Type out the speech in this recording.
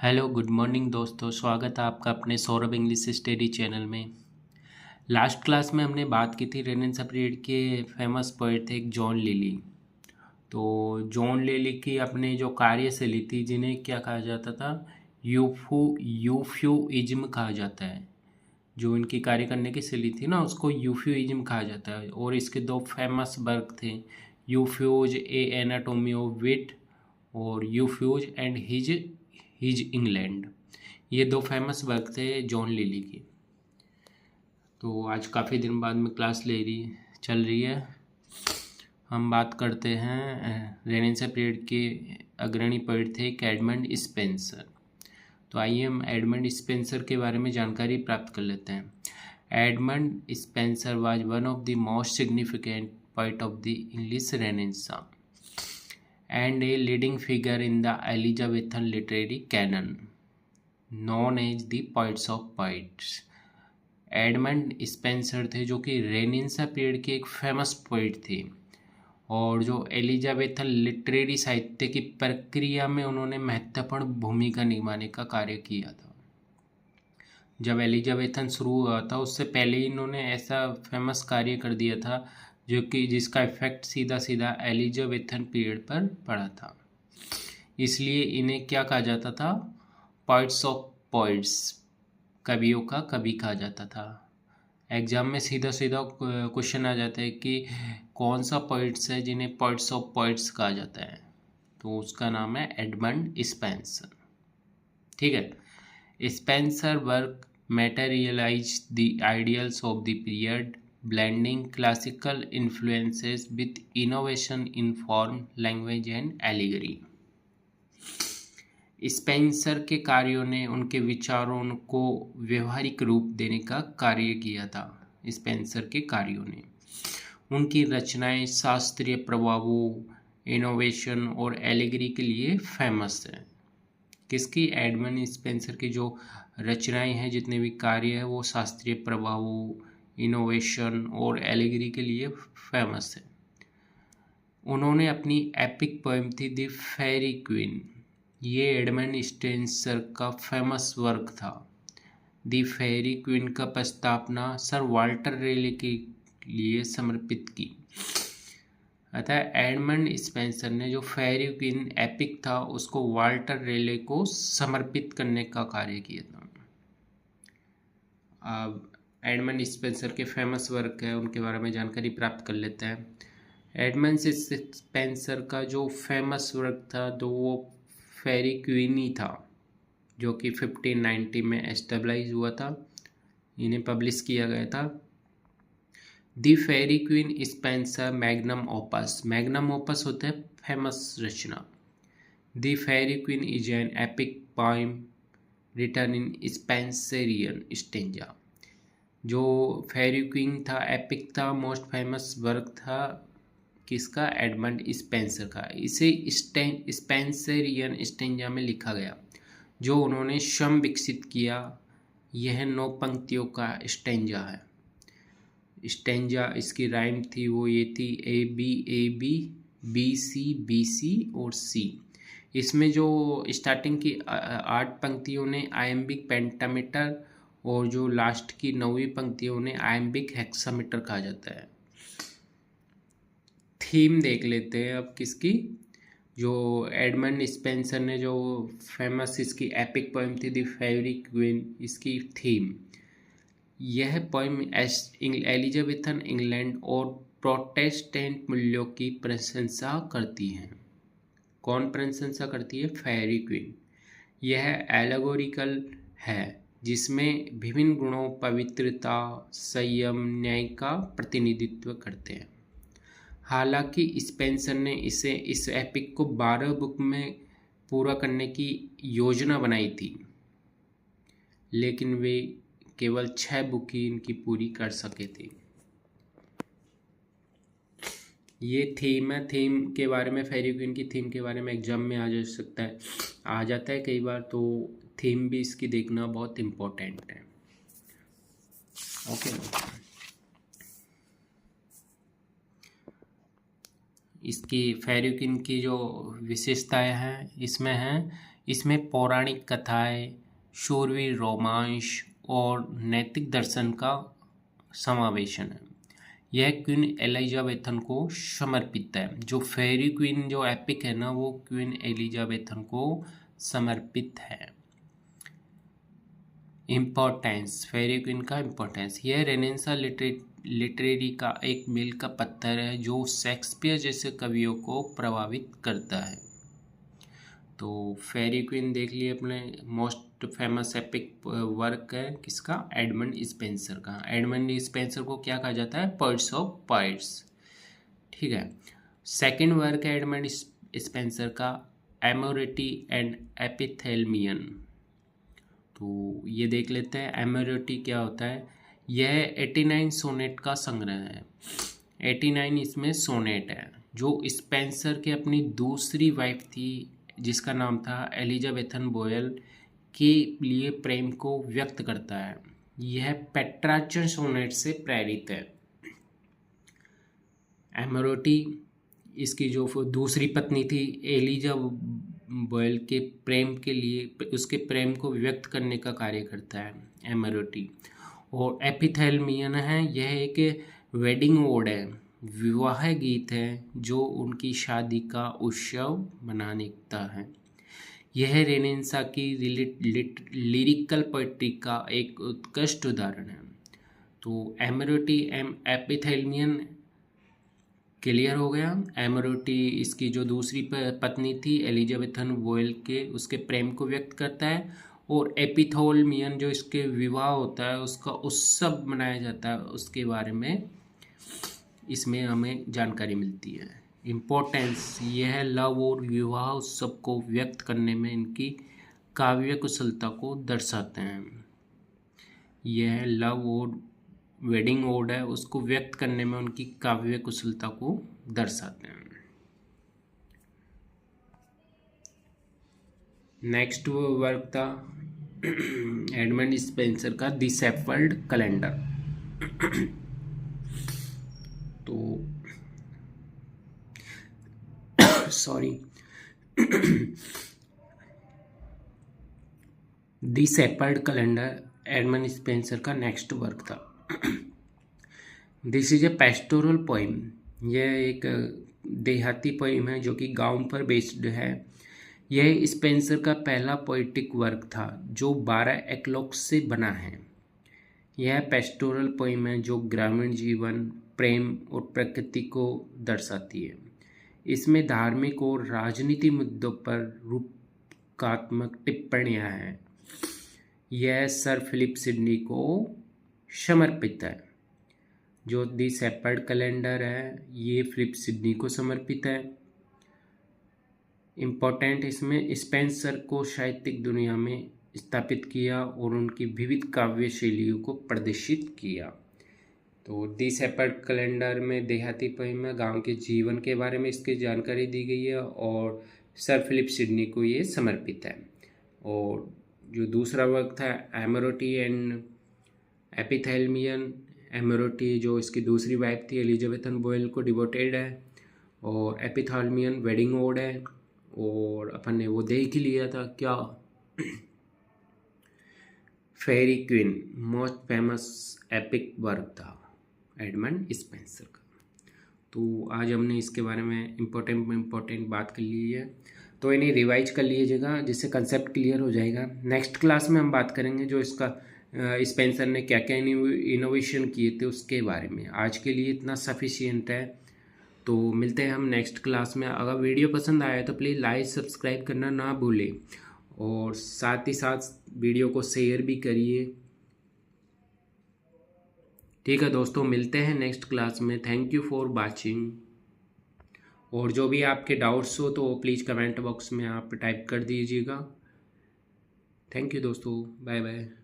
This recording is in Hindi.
हेलो गुड मॉर्निंग दोस्तों, स्वागत है आपका अपने सौरभ इंग्लिश स्टडी चैनल में। लास्ट क्लास में हमने बात की थी रेनेसां पीरियड के फेमस पोएट थे एक जॉन लिली। तो जॉन लिली की अपने जो कार्यशैली थी जिन्हें क्या कहा जाता था, यूफ्यूइज्म कहा जाता है। जो इनकी कार्य करने की शैली थी ना उसको यूफ्यूइज्म कहा जाता है। और इसके दो फेमस वर्क थे, यूफ्यूज ए एनाटोमी ऑफ विट और यूफ्यूज एंड हिज इंग्लैंड। ये दो फेमस वर्क थे जॉन लिली की। तो आज काफ़ी दिन बाद में क्लास चल रही है। हम बात करते हैं रेनेसां पीरियड के अग्रणी पोएट थे एडमंड स्पेंसर। तो आइए हम एडमंड स्पेंसर के बारे में जानकारी प्राप्त कर लेते हैं। Edmund Spenser was one of the most significant poet of the English renaissance and a leading figure in the Elizabethan literary canon, known as the Poets of Poets। Edmund Spenser थे जो कि रेनेसां पीरियड के एक फेमस पोइट थे और जो एलिजाबेथन लिटरेरी साहित्य की प्रक्रिया में उन्होंने महत्वपूर्ण भूमिका निभाने का कार्य किया था। जब एलिजाबेथन शुरू हुआ था उससे पहले ही इन्होंने ऐसा फेमस कार्य कर दिया था जो कि जिसका इफेक्ट सीधा सीधा एलिजाबेथन पीरियड पर पड़ा था। इसलिए इन्हें क्या कहा जाता था, पोइट्स ऑफ पोइट्स, कवियों का कवि कहा जाता था। एग्जाम में सीधा सीधा क्वेश्चन आ जाता है कि कौन सा पोइट्स है जिन्हें पोइट्स ऑफ पोइट्स कहा जाता है, तो उसका नाम है एडमंड स्पेंसर। ठीक है। Spencer work materialized the ideals of the period, blending classical influences with innovation in form, language and allegory। Spencer के कार्यों ने उनके विचारों को व्यवहारिक रूप देने का कार्य किया था। स्पेंसर के कार्यों ने उनकी रचनाएं शास्त्रीय प्रभावों, इनोवेशन और एलिगरी के लिए फेमस है। किसकी? एडमंड स्पेंसर की जो रचनाएं हैं, जितने भी कार्य हैं, वो शास्त्रीय प्रभावों, इनोवेशन और एलिगरी के लिए फेमस है। उन्होंने अपनी एपिक पोएम थी द फेरी क्वीन, ये एडमंड स्पेंसर का फेमस वर्क था। द फेरी क्वीन का प्रस्तावना सर वाल्टर रेले के लिए समर्पित की। अतः एडमंड स्पेंसर ने जो फेरी क्वीन एपिक था उसको वाल्टर रेले को समर्पित करने का कार्य किया था। अब एडमंड स्पेंसर के फेमस वर्क है उनके बारे में जानकारी प्राप्त कर लेते हैं। एडमंड स्पेंसर का जो फेमस वर्क था तो वो फेरी क्वीन ही था, जो कि 1590 में एस्टेब्लिश हुआ था, इन्हें पब्लिश किया गया था। The Faerie Queene Spenser magnum opus, magnum opus होता है फेमस रचना। The Faerie Queene is an epic poem written in Spenserian stanza. जो फेरी क्वीन था एपिक था, मोस्ट फेमस वर्क था किसका? एडमंड स्पेंसर का। इसे स्पेंसरियन स्टेंजा में लिखा गया जो उन्होंने स्वयं विकसित किया। यह 9 पंक्तियों का स्टेंजा है। स्टेंजा इसकी राइम थी वो ये थी ए बी बी सी और सी। इसमें जो स्टार्टिंग की 8 पंक्तियों ने आयम्बिक पेंटामीटर और जो लास्ट की 9वीं पंक्तियों ने आयम्बिक हेक्सामीटर कहा जाता है। थीम देख लेते हैं अब किसकी, जो एडमंड स्पेंसर ने जो फेमस इसकी एपिक पोएम थी द फेरी क्वीन, इसकी थीम, यह पोएम एलिजाबेथन इंग्लैंड और प्रोटेस्टेंट मूल्यों की प्रशंसा करती है। कौन प्रशंसा करती है? फेरी क्वीन। यह एलेगोरिकल है जिसमें विभिन्न गुणों, पवित्रता, संयम, न्याय का प्रतिनिधित्व करते हैं। हालांकि स्पेंसर ने इस एपिक को 12 बुक में पूरा करने की योजना बनाई थी, लेकिन वे केवल 6 बुक ही इनकी पूरी कर सके थे। ये थीम है। थीम के बारे में, फेरी क्वीन की थीम के बारे में एग्जाम में आ जाता है कई बार, तो थीम भी इसकी देखना बहुत इम्पोर्टेंट है। ओके। इसकी फेरी क्वीन की जो विशेषताएं हैं इसमें हैं इसमें पौराणिक कथाएं, शूरवीर रोमांस और नैतिक दर्शन का समावेशन है। यह क्वीन एलिजाबेथन को समर्पित है। जो फेरी क्वीन जो एपिक है ना, वो क्वीन एलिजाबेथन को समर्पित है। इम्पोर्टेंस, फेरी क्वीन का इम्पोर्टेंस, यह रेनेसां लिटरेरी का एक मील का पत्थर है जो शेक्सपियर जैसे कवियों को प्रभावित करता है। तो फेरी क्वीन देख लिए अपने। मोस्ट फेमस एपिक वर्क है किसका? एडमंड स्पेंसर का। एडमंड स्पेंसर को क्या कहा जाता है? Poets of poets. ठीक है। सेकंड वर्क है एडमंड स्पेंसर का, एमोरिटी एंड एपिथेल्मियन। तो ये देख लेते हैं एमोरिटी क्या होता है। यह 89 सोनेट का संग्रह है। 89 इसमें सोनेट है जो स्पेंसर के अपनी दूसरी वाइफ थी जिसका नाम था एलिजाबेथन बोयल के लिए प्रेम को व्यक्त करता है। यह पेट्रार्चन सोनेट से प्रेरित है। एमोरिटी इसकी जो दूसरी पत्नी थी एलिजा बोयल के प्रेम के लिए, उसके प्रेम को व्यक्त करने का कार्य करता है एमोरिटी। और एपिथेल्मियन है, यह एक वेडिंग ओड है, विवाह गीत है जो उनकी शादी का उत्सव मनाता है। यह रेनेसां की लिरिकल पोएट्री का एक उत्कृष्ट उदाहरण है। तो एमोरिटी एपिथेल्मियन क्लियर हो गया। एमोरिटी इसकी जो दूसरी पत्नी थी एलिजाबेथन बोयल के, उसके प्रेम को व्यक्त करता है। और एपिथेल्मियन जो इसके विवाह होता है उसका उत्सव मनाया जाता है, उसके बारे में इसमें हमें जानकारी मिलती है। इम्पोर्टेंस, यह लव और विवाह उत्सव को व्यक्त करने में इनकी काव्य कुशलता को दर्शाते हैं। यह लव और वेडिंग ओड है, उसको व्यक्त करने में उनकी काव्य कुशलता को दर्शाते हैं। नेक्स्ट वर्क था एडमंड स्पेंसर का द शेफर्ड कैलेंडर। तो sorry the shepherd calendar Edmund Spenser का नेक्स्ट वर्क था। This is a pastoral poem. यह एक देहाती पोइम है जो कि गांव पर बेस्ड है। यह स्पेंसर का पहला पोइटिक वर्क था जो 12 एक्लोक्स से बना है। यह पेस्टोरल पोइम है जो ग्रामीण जीवन, प्रेम और प्रकृति को दर्शाती है। इसमें धार्मिक और राजनीति मुद्दों पर रूपकात्मक टिप्पणियां हैं। यह सर फिलिप सिडनी को समर्पित है। जो दी शेफर्ड कैलेंडर है ये फिलिप सिडनी को समर्पित है। इम्पोर्टेंट, इसमें स्पेंसर को साहित्यिक दुनिया में स्थापित किया और उनकी विविध काव्य शैलियों को प्रदर्शित किया। तो दी शेफर्ड कैलेंडर में देहाती पोइम में गांव के जीवन के बारे में इसकी जानकारी दी गई है और सर फिलिप सिडनी को ये समर्पित है। और जो दूसरा वर्क था एमोरिटी एंड एपिथेल्मियन, एमोरिटी जो इसकी दूसरी वाइफ थी एलिजाबेथन बोयल को डिवोटेड है और एपिथेल्मियन वेडिंग ओड है। और अपन ने वो देख ही लिया था क्या, Faerie Queene, most famous epic work था एडमंड स्पेंसर का। तो आज हमने इसके बारे में इम्पोर्टेंट बात कर ली है, तो इन्हें रिवाइज कर लीजिएगा जिससे कंसेप्ट क्लियर हो जाएगा। नेक्स्ट क्लास में हम बात करेंगे जो इसका स्पेंसर ने क्या क्या इनोवेशन किए थे उसके बारे में। आज के लिए इतना सफिशिएंट है, तो मिलते हैं हम नेक्स्ट क्लास में। अगर वीडियो पसंद आया तो प्लीज़ लाइक सब्सक्राइब करना ना भूलें और साथ ही साथ वीडियो को शेयर भी करिए। ठीक है दोस्तों, मिलते हैं नेक्स्ट क्लास में। Thank you for watching. और जो भी आपके डाउट्स हो तो प्लीज़ कमेंट बॉक्स में आप टाइप कर दीजिएगा। थैंक यू दोस्तों, बाय बाय।